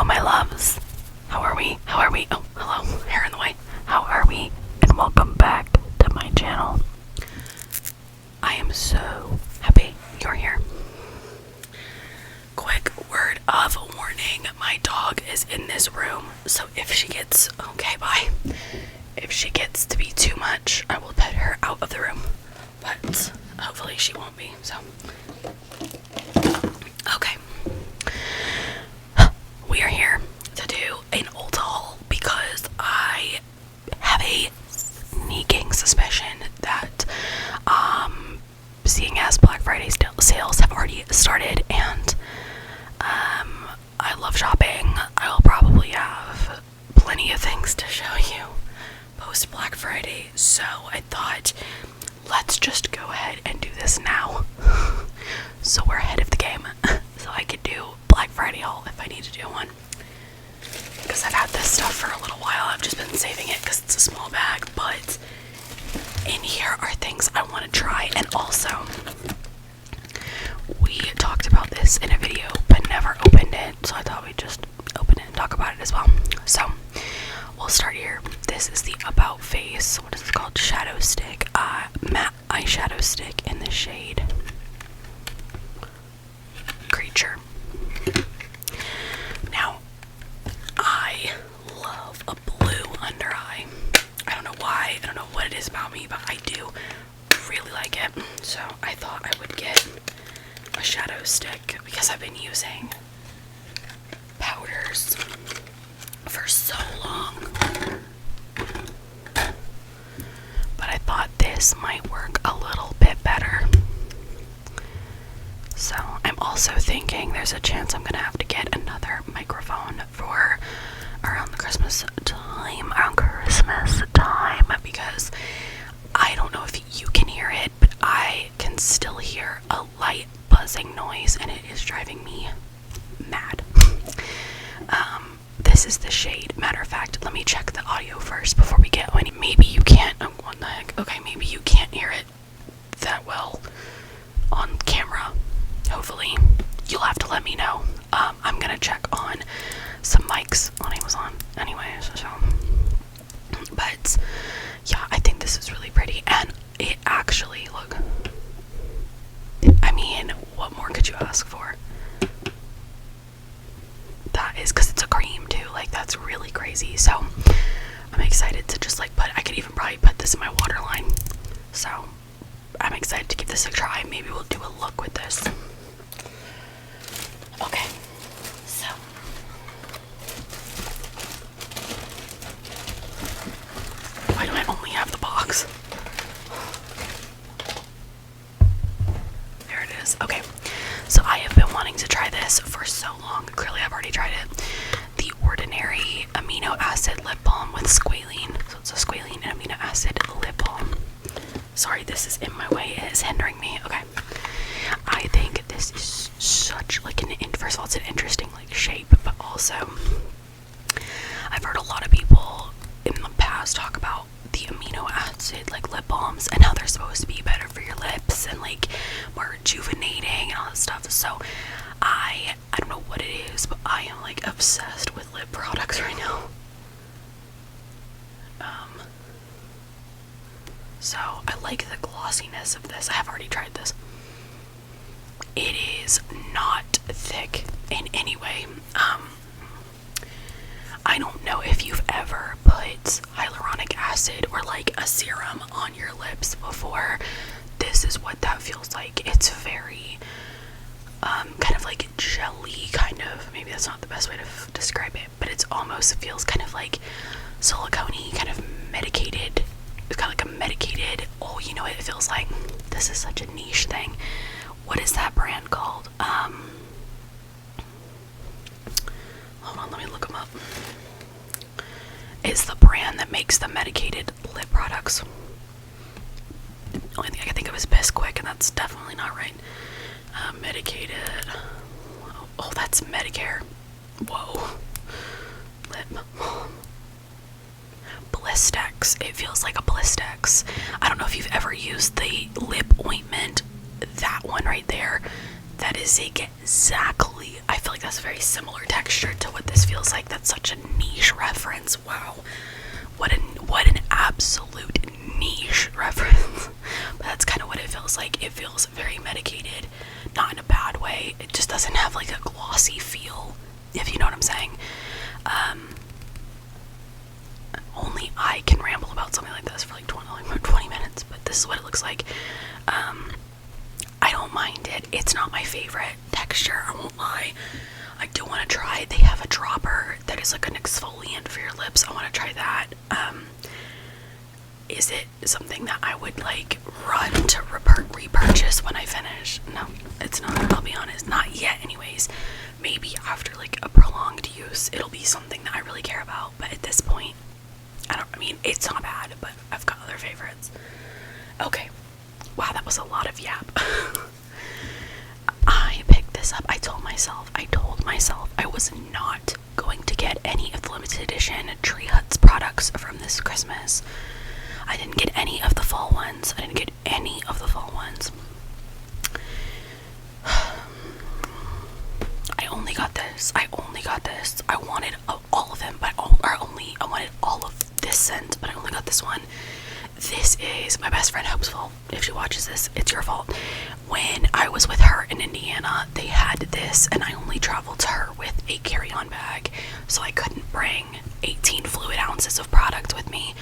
my loves. How are we? Oh, hello, hair in the way. How are we? And welcome back to my channel. I am so happy you're here. Quick word of warning, my dog is in this room, so if she gets, okay, bye. If she gets to be too much, I will pet her out of the room, but hopefully she won't be, so. Okay. We are here to do an Ulta haul because I have a sneaking suspicion that, seeing as Black Friday sales have already started and, I love shopping, I will probably have plenty of things to show you post Black Friday, so I thought, let's just go ahead and do this now. So we're ahead of the game, so I could do Black Friday haul if I need to do one. Because I've had this stuff for a little while, I've just been saving it because it's a small bag, but in here are things I want to try, and also, we talked about this in a video, but never opened it, so I thought we'd just open it and talk about it as well. So, we'll start here. This is the About Face, what is it called? Shadow Stick, matte eyeshadow stick in the shade Creature. Now, I love a blue under eye. I don't know why, I don't know what it is about me, but I do really like it. So I thought I would get a shadow stick because I've been using powders for so long. But I thought this might work a little bit better. So I'm also thinking there's a chance I'm gonna have to get another microphone for around Christmas time, because I don't know if you can hear it, but I can still hear a light buzzing noise and it is driving me mad. This is the shade. Matter of fact, let me check the audio first before we get any. Maybe you can't. Oh, what the heck? Okay, maybe you can't hear it that well on camera. Hopefully, you'll have to let me know. I'm gonna check on some mics on Amazon anyways, so. But, yeah, I think this is really pretty, and it actually, look, I mean, what more could you ask for? That is, because it's a cream, too, like, that's really crazy, so, I'm excited to just, like, I could even probably put this in my waterline, so, I'm excited to give this a try. Maybe we'll do a look with this. Okay, so why do I only have the box? There it is. Okay, so I have been wanting to try this for so long. Clearly I've already tried it. The Ordinary Amino Acid Lip Balm with squalene. So it's a squalene and amino acid lip balm. Sorry, this is in my way. It is hindering me. Okay. I think this is such like first of all, it's an interesting like shape, but also I've heard a lot of people in the past talk about the amino acid like lip balms and how they're supposed to be better for your lips and like more rejuvenating and all that stuff. So I don't know what it is, but I am like obsessed with lip products right now. So I like the glossiness of this. I have already tried this. It is not thick in any way. I don't know if you've ever put hyaluronic acid or like a serum on your lips before. This is what that feels like. It's very kind of like jelly, kind of. Maybe that's not the best way to describe it, but it's almost feels kind of like silicone-y, kind of medicated. It's kind of like a medicated, oh, you know what it feels like? This is such a niche thing. What is that brand called? Hold on, let me look them up. It's the brand that makes the medicated lip products. The only thing I can think of is Bisquick, and that's definitely not right. Medicated. Oh, that's Medicare. Whoa. Lip. Blistex. It feels like a Blistex. I don't know if you've ever used the lip ointment. That one right there. That is exactly, I feel like that's a very similar texture to what this feels like. That's such a niche reference. Wow. What an absolute niche reference. But that's kind of what it feels like. It feels very medicated, not in a bad way. It just doesn't have like a glossy feel, if you know what I'm saying. Only I can ramble about something like this for like 20 minutes, but this is what it looks like. I don't mind it. It's not my favorite texture, I won't lie. I do want to try. They have a dropper that is like an exfoliant for your lips. I want to try that. Is it something that I would like run to repurchase when I finish? No, it's not. I'll be honest. Not yet anyways. Maybe after like a prolonged use, it'll be something that I really care about. But at this point, I mean, it's not bad, but I've got other favorites. Okay. Wow, that was a lot of yap. I picked this up. I told myself I was not going to get any of the limited edition Tree Huts products from this Christmas. I didn't get any of the fall ones. I only got this. I wanted all of them, but I wanted all of this scent, but I only got this one. This is my best friend Hope's fault. If she watches this, it's your fault. When I was with her in Indiana, they had this, and I only traveled to her with a carry-on bag, so I couldn't bring 18 fluid ounces of product with me.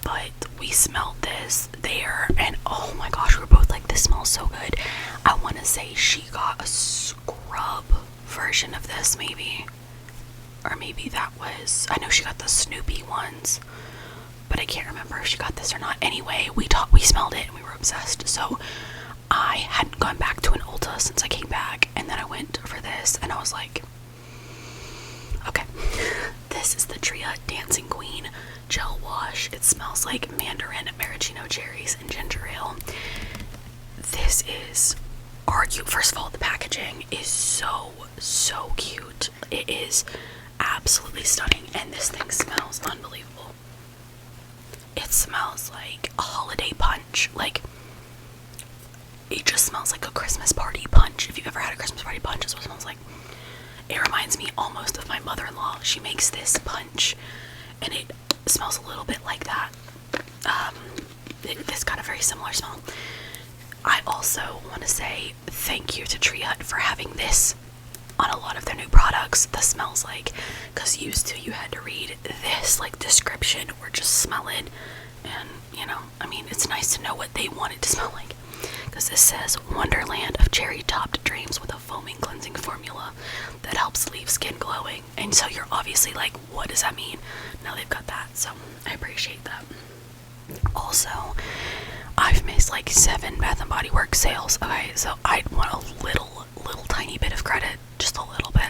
But we smelled this there, and oh my gosh, we were both like, this smells so good. I want to say she got a scrub version of this, maybe. Or maybe that was, I know she got the Snoopy ones, but I can't remember if she got this or not. Anyway, we smelled it and we were obsessed. So I hadn't gone back to an Ulta since I came back, and then I went for this, and I was like, okay, this is the Tree Hut Dancing Queen gel wash. It smells like mandarin, maraschino cherries, and ginger ale. This is first of all, the packaging is so cute. It is absolutely stunning, and this thing smells unbelievable. It smells like a holiday punch. Like, it just smells like a Christmas party punch. If you've ever had a Christmas party punch, that's what it smells like. It reminds me almost of my mother-in-law. She makes this punch, and it smells a little bit like that. It's got a very similar smell. I also want to say thank you to Tree Hut for having this on a lot of their new products. The smells like, because used to you had to read this like description or just smell it, and you know, I mean, it's nice to know what they want it to smell like, because this says wonderland of cherry topped dreams with a foaming cleansing formula that helps leave skin glowing. And so you're obviously like, what does that mean? Now they've got that, so I appreciate that. Also, I've missed like 7 Bath and Body Works sales. Okay, so I want a little tiny bit of credit, just a little bit.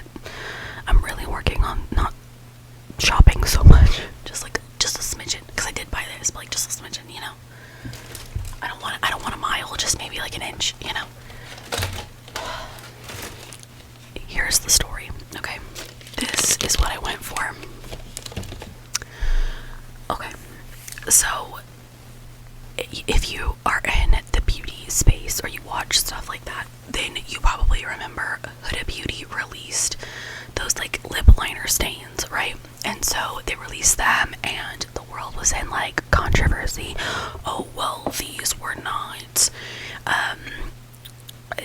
I'm really working on not shopping so much, just a smidgen, because I did buy this, but like just a smidgen, you know. I don't want a mile, just maybe like an inch, you know. Here's the story. Okay, this is what I went for. Okay, so if you are in the beauty space or you watch stuff like that, then you probably remember Huda Beauty released those like lip liner stains, right? And so they released them, and the world was in like controversy. Oh well, these were not.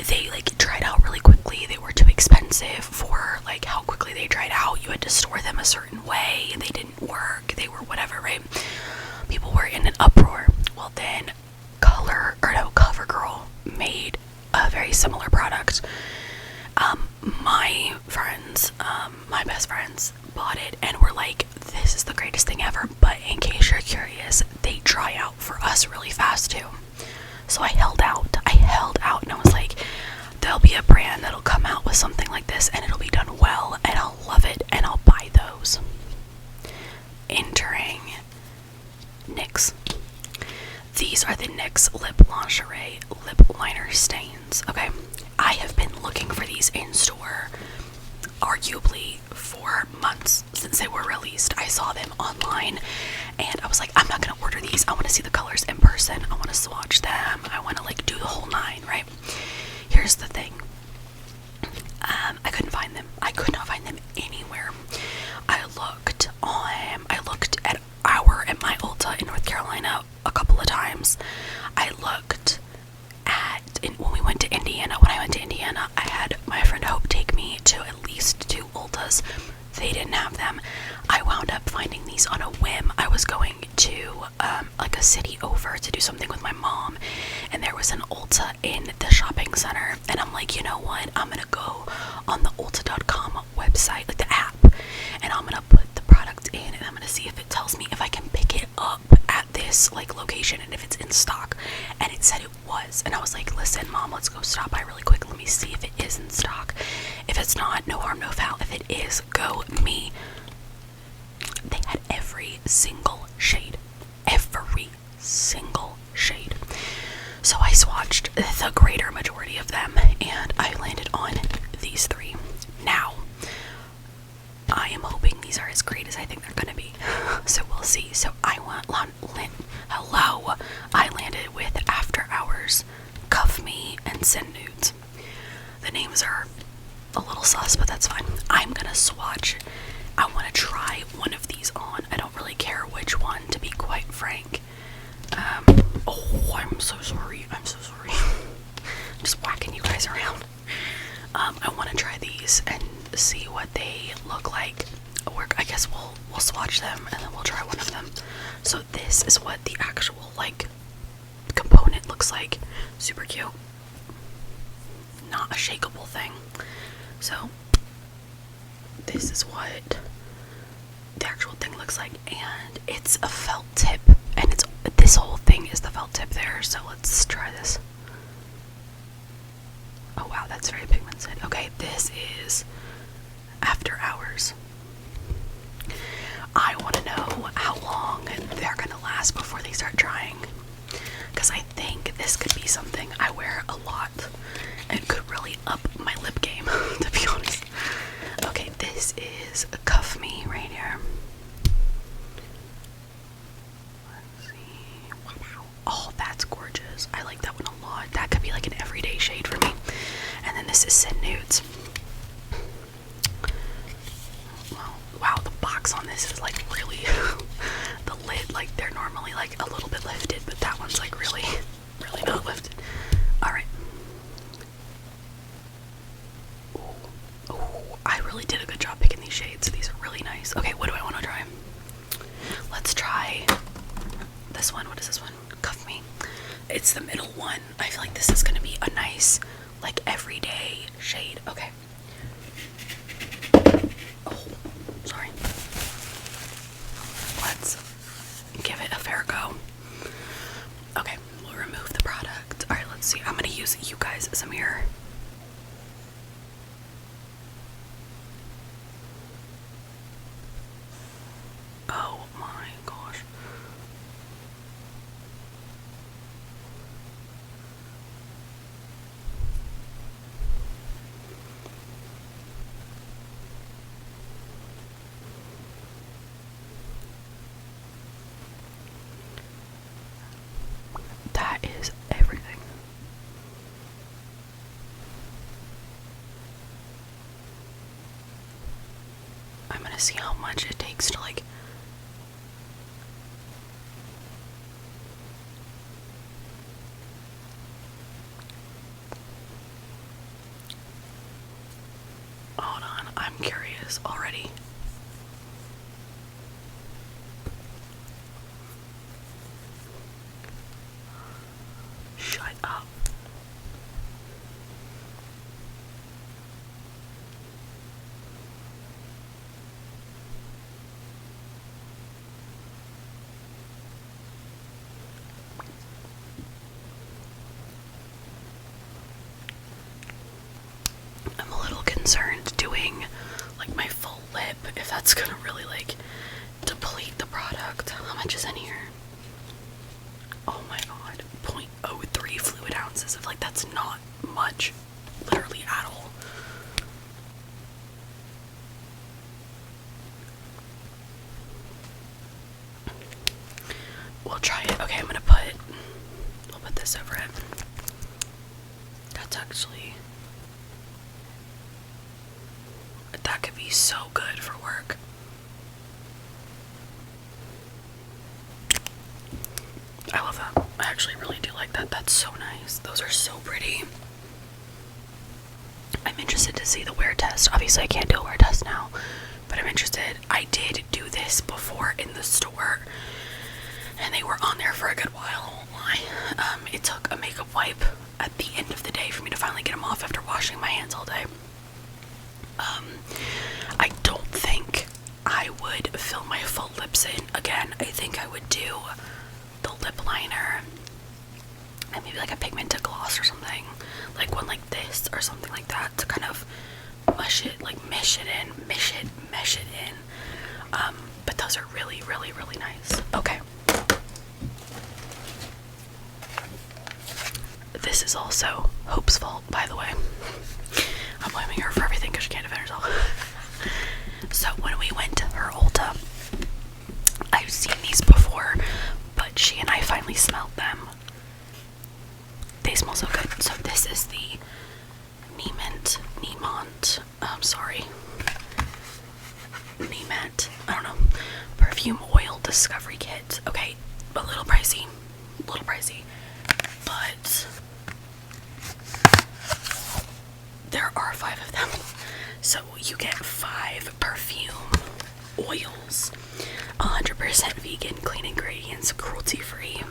They like dried out really quickly. They were too expensive for like how quickly they dried out. You had to store them a certain way, and they didn't work. They were whatever, right? People were in an uproar. Well, then CoverGirl made a very similar product. My friends, my best friends bought it and were like, this is the greatest thing ever. But in case you're curious, they dry out for us really fast too. So I held out, and I was like, there'll be a brand that'll come out with something like this, and it'll be done well, and I'll love it, and I'll buy those. Entering NYX. These are the NYX Lip Lingerie Lip Liner Stains, okay? I have been looking for these in store, arguably for months since they were released. I saw them online, and I was like, I'm not gonna order these. I want to see the colors in person. I want to swatch them. I want to like do the whole 9, right? here's the thing. I couldn't find them. I could not find them anywhere. I looked at my Ulta in North Carolina a couple of times. I looked when we went to Indiana. When I went to Indiana, I had my friend Hope take me to at least 2 Ultas. They didn't have them. I wound up finding these on a whim. I was going to like a city over to do something with my mom, and there was an Ulta in the shopping center, and I'm like, you know what, I'm gonna go on the Ulta.com website, like the app, and I'm gonna put the product in, and I'm gonna see if it tells me if I can pick it up at this like location and if it's in stock. And it said it was, and I was like, listen mom, let's go stop by really quick, let me see if it is in stock. If it's not, no harm, no foul. If it is, go me. They had every single shade. So I swatched the greater majority of them, and I landed on these 3. Now, I am hoping these are as great as I think they're gonna be. So we'll see. So I landed with After Hours, Cuff Me, and Send Nudes. The names are a little sus, but that's fine. I'm gonna swatch. I want to try one of these on. I don't really care which one, to be quite frank. Oh, I'm so sorry. I'm just whacking you guys around. I want to try these and see what they look like. I guess we'll swatch them and then we'll try one of them. So this is what the actual like component looks like. Super cute. Not a shakeable thing. So this is what the actual thing looks like, and it's a felt tip, and this whole thing is the felt tip there. So let's try this. Oh wow, that's very pigmented. Okay, this is After Hours. I want to know how long they're gonna last before they start drying, because I think this could be something I wear a lot and could really up my lip game, to be honest. Okay, this is Cuff Me right here. Let's see. Wow. Oh, that's gorgeous. I like that one a lot. That could be like an everyday shade for me. And then this is Send Nudes. Wow, the box on this is like really the lid, like they're normally like a little bit lifted, but that one's like really not lifted. Alright. I really did a good job picking these shades. These are really nice. Okay, what do I want to try? Let's try this one. What is this one? Cuff Me. It's the middle one. I feel like this is going to be a nice, like, everyday shade. Okay. Oh, sorry. Let's give it a fair go. Okay, we'll remove the product. Alright, let's see. I'm going to use you guys as a mirror. Oh my gosh. That is everything. I'm gonna see how much it takes to like hold on, I'm curious already. Shut up. I'm a little concerned doing like my full lip, if that's gonna really like deplete the product. How much is in here? Oh my god, 0.03 fluid ounces. I feel like that's not much, literally at all. We'll try it. Okay, we'll put this over it. Got That's actually, that could be so good for work. I love that. I actually really do like that. That's so nice. Those are so pretty. I'm interested to see the wear test. Obviously I can't do a wear test now, but I'm interested. I did do this before in the store, and they were on there for a good while, I won't lie. It took a makeup wipe at the end of the day for me to finally get them off after washing my hands all day. I don't think I would fill my full lips in again. I think I would do the lip liner and maybe like a pigmented gloss or something, like one like this or something like that, to kind of mesh it in. But those are really, really, really nice. Okay. This is also Hope's fault, by the way. I'm blaming her for everything because she can't defend herself. So when we went to her Ulta, I've seen these before, but she and I finally smelled them. They smell so good. So this is the Niemant, I don't know, Perfume Oil Discovery Kit. Okay, a little pricey, but there are 5 of them. So you get 5 perfume oils, 100% vegan, clean ingredients, cruelty-free,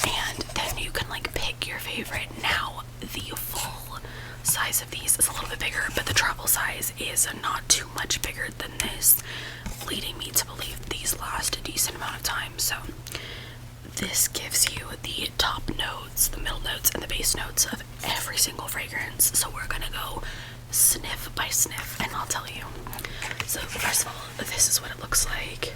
and then you can like pick your favorite. Now the full size of these is a little bit bigger, but the travel size is not too much bigger than this, leading me to believe these last a decent amount of time. So this gives you the top notes, the middle notes, and the base notes of every single fragrance. So we're gonna go sniff by sniff, and I'll tell you. So first of all, this is what it looks like.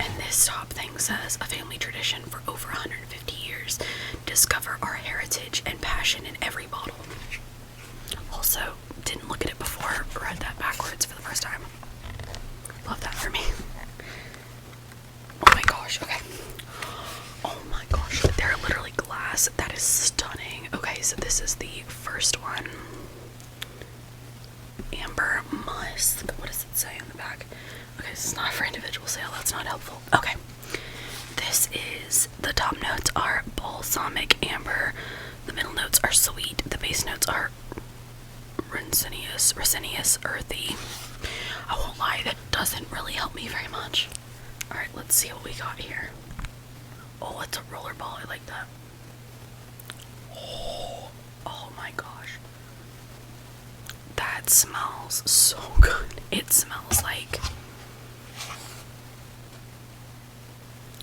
And this top thing says, a family tradition for over 150 years. Discover our heritage and passion in every bottle. Also, didn't look at it before, read that backwards for the first time. Love that for me. Oh my gosh, okay. Oh my gosh, they're literally glass. That is stunning. Okay, so this is the first one. Amber Musk. What does it say on the back? Okay, this is not for individual sale. That's not helpful. Okay. This is, the top notes are balsamic amber. The middle notes are sweet. The base notes are resinous, earthy. I won't lie, that doesn't really help me very much. Alright, let's see what we got here. Oh, it's a roller ball. I like that. Oh my gosh. That smells so good. It smells like,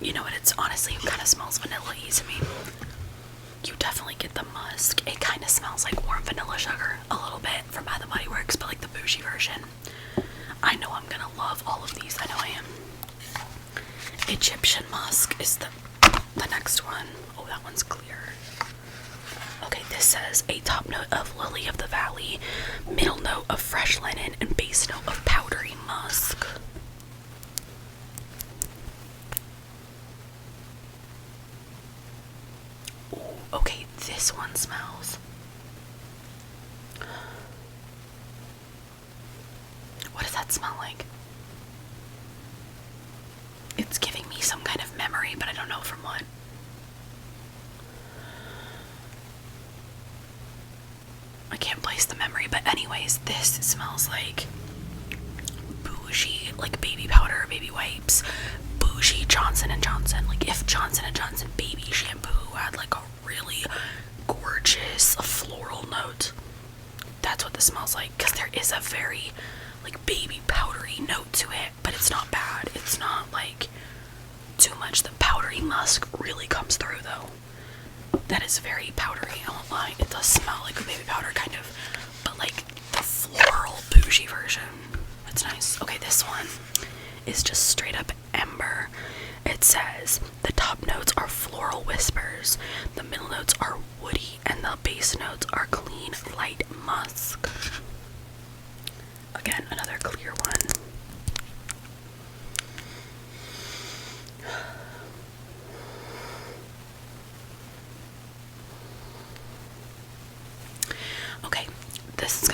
you know what, it's honestly, it kind of smells vanilla-y to me. You definitely get the musk. It kind of smells like warm vanilla sugar a little bit from Bath & Body Works, but like the bougie version. I know I'm gonna love all of these. I know I am. Egyptian musk is the next one. Oh, that one's clear. Okay, this says a top note of lily of the valley, middle note of fresh linen, and base note of powdery musk. Ooh, okay, this one smells. What does that smell like? It's giving me some kind of memory, but I don't know from what. I can't place the memory, but anyways, this smells like bougie, like baby powder, baby wipes, bougie Johnson & Johnson. Like if Johnson & Johnson baby shampoo had like a really gorgeous floral note, that's what this smells like, because there is a very like baby powdery note to it, but it's not bad. It's not like too much. The powdery musk really comes through though. That is very powdery, I won't lie. It does smell like a baby powder kind of, but like the floral bougie version. It's nice. Okay, this one is just straight up amber. It says the top notes are floral whispers, the middle notes are woody, and the base notes are clean light musk. Again, another clear one.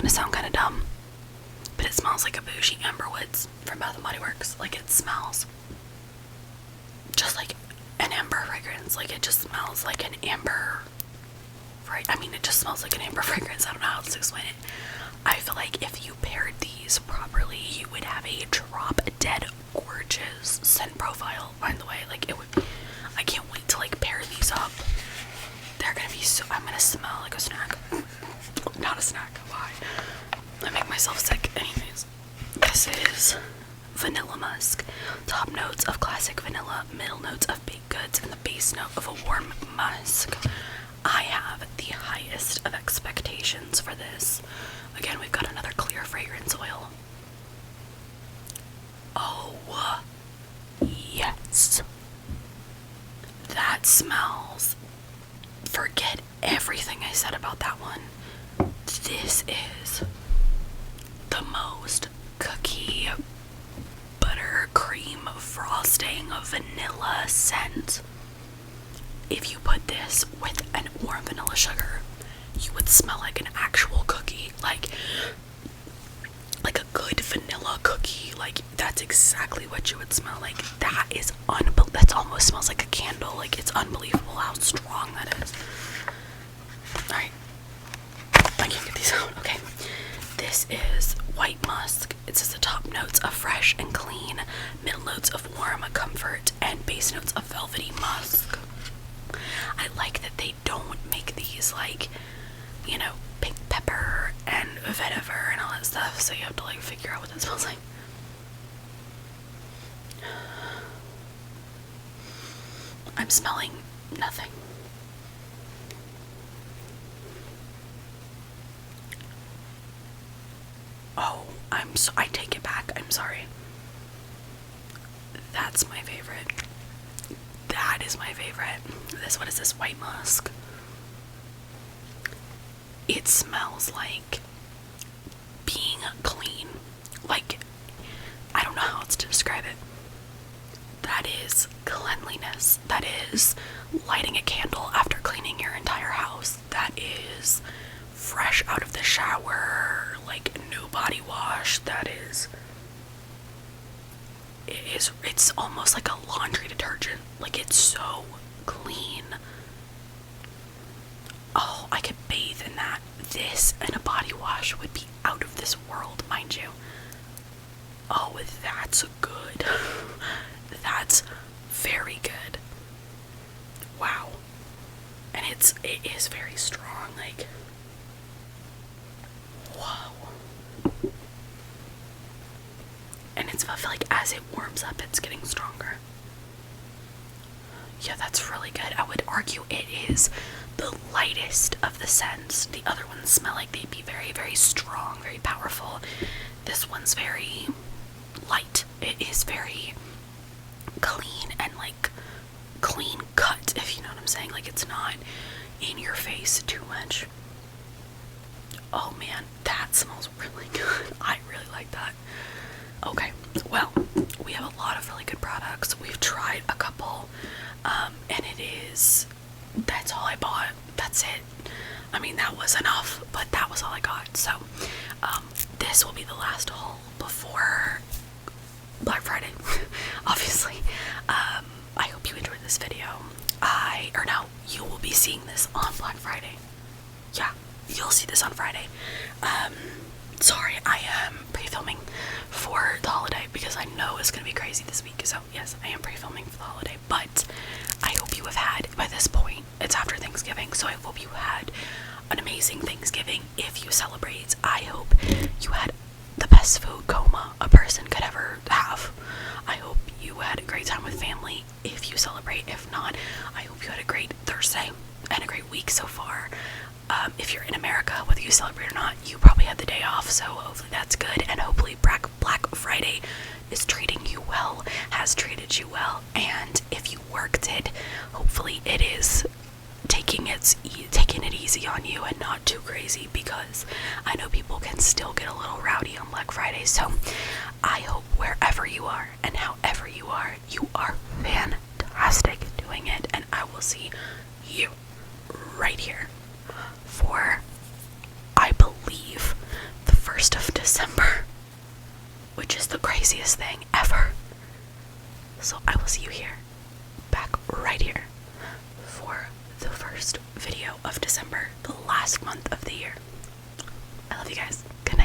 gonna sound kind of dumb, but it smells like a bougie Amber Woods from Bath and Body Works. Like, it smells just like an amber fragrance. Like, it just smells like an amber, right? I mean, it just smells like an amber fragrance. I don't know how else to explain it. I feel like if you paired these properly, you would have a drop dead gorgeous scent profile. By the way, like, it would. I can't wait to like pair these up. They're gonna be so. I'm gonna smell like a snack. Not a snack. Why? I make myself sick. Anyways, this is vanilla musk. Top notes of classic vanilla, middle notes of baked goods, and the base note of a warm musk. I have the highest of expectations for this. Again, we've got another clear fragrance oil. Oh, yes. That smells. Forget everything I said about that one. This is the most cookie, buttercream, frosting, vanilla scent. If you put this with an warm vanilla sugar, you would smell like an actual cookie, like a good vanilla cookie. Like, that's exactly what you would smell like. That is that almost smells like a candle. Like, it's unbelievable how strong that is. Alright, I can't get these out. Okay, this is white musk. It says the top notes of fresh and clean, middle notes of warm comfort, and base notes of velvety musk. I like that they don't make these like, you know, pink pepper and vetiver and all that stuff, so you have to like figure out what that smells like. I'm smelling nothing. Oh, I take it back. I'm sorry. That's my favorite. That is my favorite. What is this? White musk. It smells like being clean. Like, I don't know how else to describe it. That is cleanliness. That is lighting a candle after cleaning your entire house. That is fresh out of the shower, like new body wash. It's almost like a laundry detergent. Like, it's so clean. Oh, I could bathe in that. This and a body wash would be out of this world, mind you. Oh, that's good. That's very good. Wow. And it is very strong, like, whoa. And I feel like as it warms up, it's getting stronger. Yeah, that's really good. I would argue it is the lightest of the scents. The other ones smell like they'd be very, very strong, very powerful. This one's very light. It is very clean and like clean cut, if you know what I'm saying. Like, it's not in your face too much. Oh man, that smells really good. I really like that. Okay, well, we have a lot of really good products. We've tried a couple, and that's all I bought. That's it. I mean, that was enough, but that was all I got. So, this will be the last haul before Black Friday, obviously. I hope you enjoyed this video. You will be seeing this on Black Friday. Yeah, you'll see this on Friday. Sorry, I am pre-filming for the holiday because I know it's gonna be crazy this week. So yes, I am pre-filming for the holiday, but I hope you have had, by this point, it's after Thanksgiving, so I hope you had an amazing Thanksgiving if you celebrate. I hope you had the best food coma a person could ever have. I hope you had a great time with family if you celebrate. If not, I hope you had a great Thursday and a great week so far. If you're in America, whether you celebrate or not, you probably had the day off, so hopefully that's good, and hopefully Black Friday is treating you well, has treated you well, and if you worked it, hopefully it is taking it easy on you and not too crazy, because I know people can still get a little rowdy on Black Friday. So I hope wherever you are and however you are fantastic doing it, and I will see you right here for, I believe, 1st of December, which is the craziest thing ever. So I will see you here, back right here, for the first video of December, the last month of the year. I love you guys. Good night.